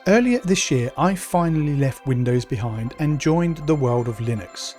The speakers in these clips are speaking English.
Earlier this year, I finally left Windows behind and joined the world of Linux.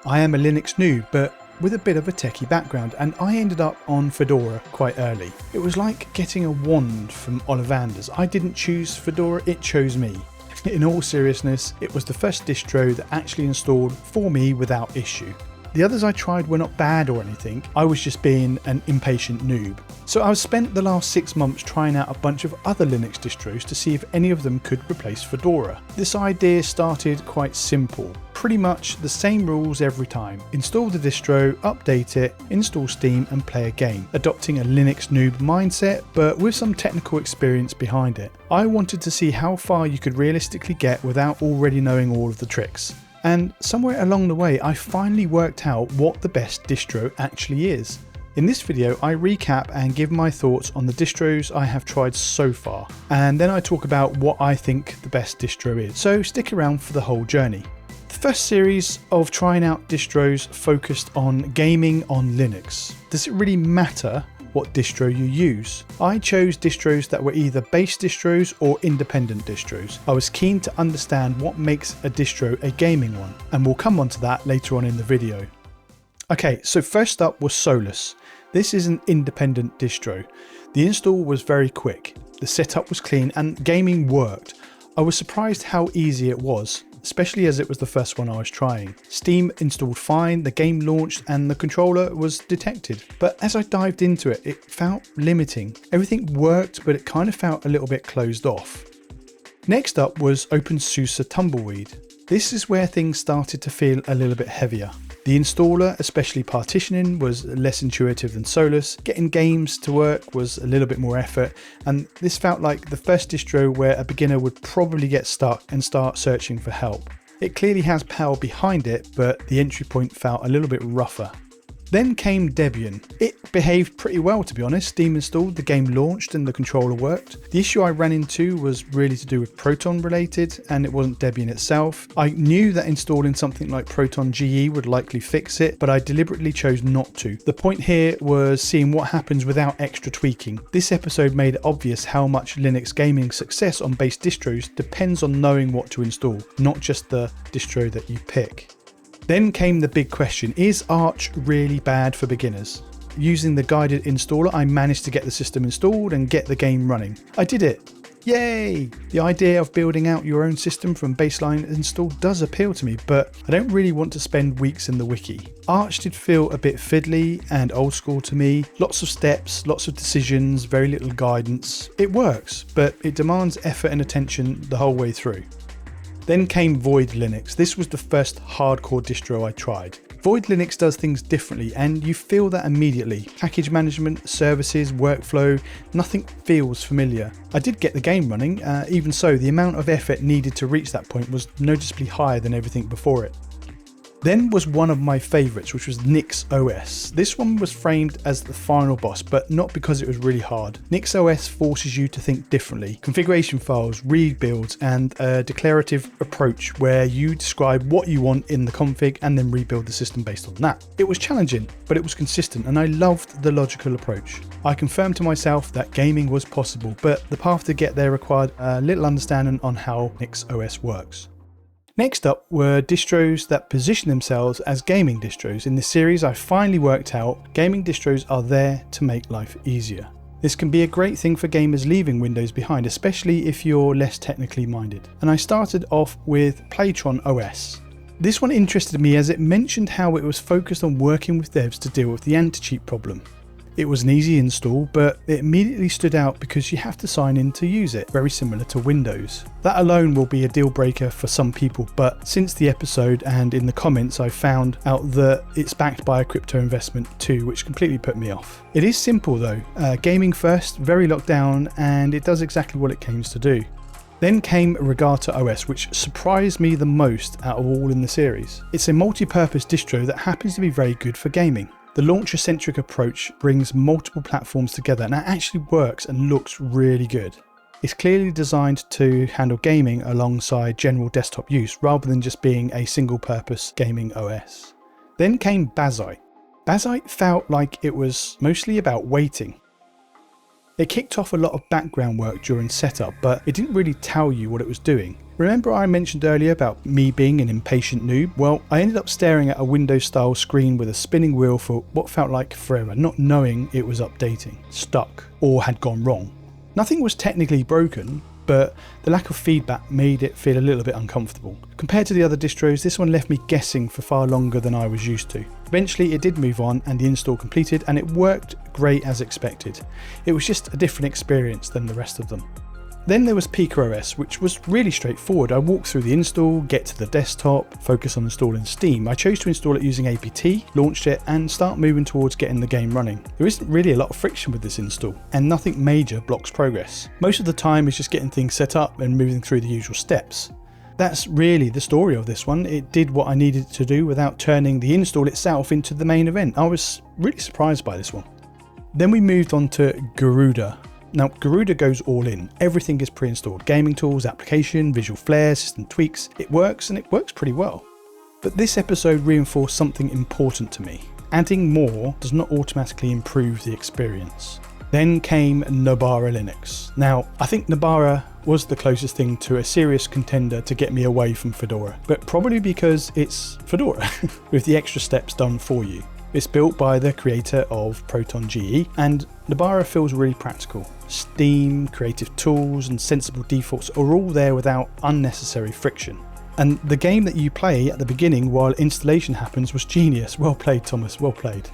I am a Linux noob, but with a bit of a techie background, and I ended up on Fedora quite early. It was like getting a wand from Ollivanders. I didn't choose Fedora, it chose me. In all seriousness, it was the first distro that actually installed for me without issue. The others I tried were not bad or anything, I was just being an impatient noob. So I've spent the last 6 months trying out a bunch of other Linux distros to see if any of them could replace Fedora. This idea started quite simple, pretty much the same rules every time. Install the distro, update it, install Steam and play a game, adopting a Linux noob mindset but with some technical experience behind it. I wanted to see how far you could realistically get without already knowing all of the tricks. And somewhere along the way I finally worked out what the best distro actually is. In this video I recap and give my thoughts on the distros I have tried so far, and then I talk about what I think the best distro is, so stick around for the whole journey. The first series of trying out distros focused on gaming on Linux. Does it really matter what distro you use? I chose distros that were either base distros or independent distros. I was keen to understand what makes a distro a gaming one, and we'll come on to that later on in the video. Okay, so first up was Solus. This is an independent distro. The install was very quick, the setup was clean and gaming worked. I was surprised how easy it was, especially as it was the first one I was trying. Steam installed fine, the game launched and the controller was detected. But as I dived into it, it felt limiting. Everything worked, but it kind of felt a little bit closed off. Next up was openSUSE Tumbleweed. This is where things started to feel a little bit heavier. The installer, especially partitioning, was less intuitive than Solus. Getting games to work was a little bit more effort, and this felt like the first distro where a beginner would probably get stuck and start searching for help. It clearly has power behind it, but the entry point felt a little bit rougher. Then came Debian. It behaved pretty well, to be honest. Steam installed, the game launched and the controller worked. The issue I ran into was really to do with Proton related, and it wasn't Debian itself. I knew that installing something like Proton GE would likely fix it, but I deliberately chose not to. The point here was seeing what happens without extra tweaking. This episode made it obvious how much Linux gaming success on base distros depends on knowing what to install, not just the distro that you pick. Then came the big question, is Arch really bad for beginners? Using the guided installer, I managed to get the system installed and get the game running. I did it! Yay! The idea of building out your own system from baseline install does appeal to me, but I don't really want to spend weeks in the wiki. Arch did feel a bit fiddly and old school to me. Lots of steps, lots of decisions, very little guidance. It works, but it demands effort and attention the whole way through. Then came Void Linux. This was the first hardcore distro I tried. Void Linux does things differently and you feel that immediately. Package management, services, workflow, nothing feels familiar. I did get the game running, even so the amount of effort needed to reach that point was noticeably higher than everything before it. Then was one of my favourites, which was NixOS. This one was framed as the final boss, but not because it was really hard. NixOS forces you to think differently. Configuration files, rebuilds, and a declarative approach where you describe what you want in the config and then rebuild the system based on that. It was challenging, but it was consistent, and I loved the logical approach. I confirmed to myself that gaming was possible, but the path to get there required a little understanding on how NixOS works. Next up were distros that position themselves as gaming distros. In this series I finally worked out gaming distros are there to make life easier. This can be a great thing for gamers leaving Windows behind, especially if you're less technically minded. And I started off with Playtron OS. This one interested me as it mentioned how it was focused on working with devs to deal with the anti-cheat problem. It was an easy install, but it immediately stood out because you have to sign in to use it, very similar to Windows. That alone will be a deal breaker for some people, but since the episode and in the comments I found out that it's backed by a crypto investment too, which completely put me off. It is simple though, gaming first, very locked down, and it does exactly what it claims to do. Then came Regata OS, which surprised me the most out of all in the series. It's a multi-purpose distro that happens to be very good for gaming. The launcher-centric approach brings multiple platforms together and it actually works and looks really good. It's clearly designed to handle gaming alongside general desktop use rather than just being a single-purpose gaming OS. Then came Bazzite. Bazzite felt like it was mostly about waiting. It kicked off a lot of background work during setup, but it didn't really tell you what it was doing. Remember I mentioned earlier about me being an impatient noob? Well, I ended up staring at a Windows-style screen with a spinning wheel for what felt like forever, not knowing it was updating, stuck, or had gone wrong. Nothing was technically broken, but the lack of feedback made it feel a little bit uncomfortable. Compared to the other distros, this one left me guessing for far longer than I was used to. Eventually it did move on and the install completed, and it worked great as expected. It was just a different experience than the rest of them. Then there was Pika OS, which was really straightforward. I walked through the install, get to the desktop, focus on installing Steam. I chose to install it using apt, launched it, and start moving towards getting the game running. There isn't really a lot of friction with this install, and nothing major blocks progress. Most of the time is just getting things set up and moving through the usual steps. That's really the story of this one. It did what I needed to do without turning the install itself into the main event. I was really surprised by this one. Then we moved on to Garuda. Now, Garuda goes all in. Everything is pre-installed. Gaming tools, application, visual flair, system tweaks. It works, and it works pretty well. But this episode reinforced something important to me. Adding more does not automatically improve the experience. Then came Nobara Linux. Now, I think Nobara was the closest thing to a serious contender to get me away from Fedora, but probably because it's Fedora, with the extra steps done for you. It's built by the creator of Proton GE, and Nobara feels really practical. Steam, creative tools, and sensible defaults are all there without unnecessary friction. And the game that you play at the beginning while installation happens was genius. Well played, Thomas, well played.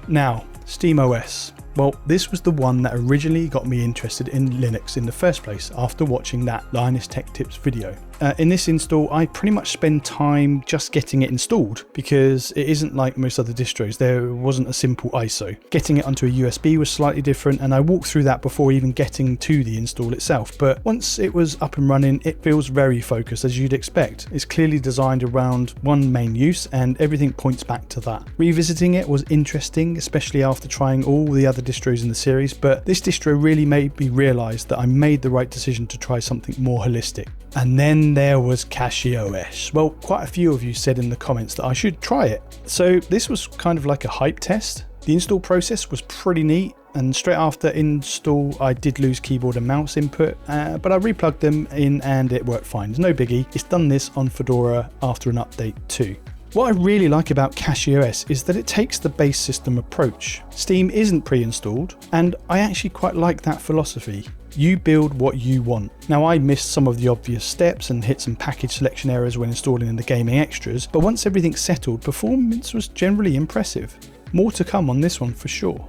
Now, SteamOS. Well, this was the one that originally got me interested in Linux in the first place after watching that Linus Tech Tips video. In this install, I pretty much spend time just getting it installed because it isn't like most other distros. There wasn't a simple ISO. Getting it onto a USB was slightly different, and I walked through that before even getting to the install itself. But once it was up and running, it feels very focused, as you'd expect. It's clearly designed around one main use, and everything points back to that. Revisiting it was interesting, especially after trying all the other distros in the series, but this distro really made me realise that I made the right decision to try something more holistic. And then there was CachyOS. Well, quite a few of you said in the comments that I should try it. So this was kind of like a hype test. The install process was pretty neat, and straight after install I did lose keyboard and mouse input, but I replugged them in and it worked fine. It's no biggie. It's done this on Fedora after an update too. What I really like about CachyOS is that it takes the base system approach. Steam isn't pre-installed, and I actually quite like that philosophy. You build what you want. Now, I missed some of the obvious steps and hit some package selection errors when installing in the gaming extras, but once everything's settled, performance was generally impressive. More to come on this one for sure.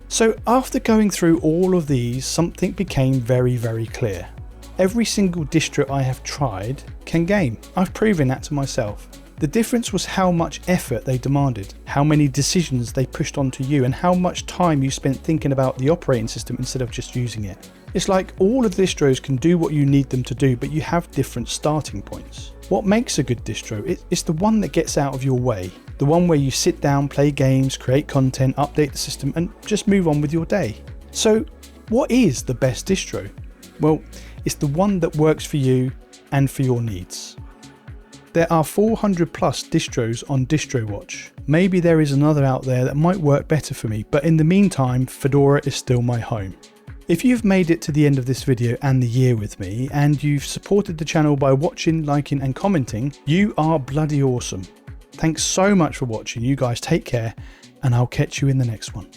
So after going through all of these, something became very, very clear. Every single distro I have tried can game. I've proven that to myself. The difference was how much effort they demanded, how many decisions they pushed onto you, and how much time you spent thinking about the operating system instead of just using it. It's like all of the distros can do what you need them to do, but you have different starting points. What makes a good distro? It's the one that gets out of your way. The one where you sit down, play games, create content, update the system, and just move on with your day. So what is the best distro? Well, it's the one that works for you and for your needs. There are 400 plus distros on DistroWatch. Maybe there is another out there that might work better for me, but in the meantime, Fedora is still my home. If you've made it to the end of this video and the year with me, and you've supported the channel by watching, liking and commenting, you are bloody awesome. Thanks so much for watching. You guys take care, and I'll catch you in the next one.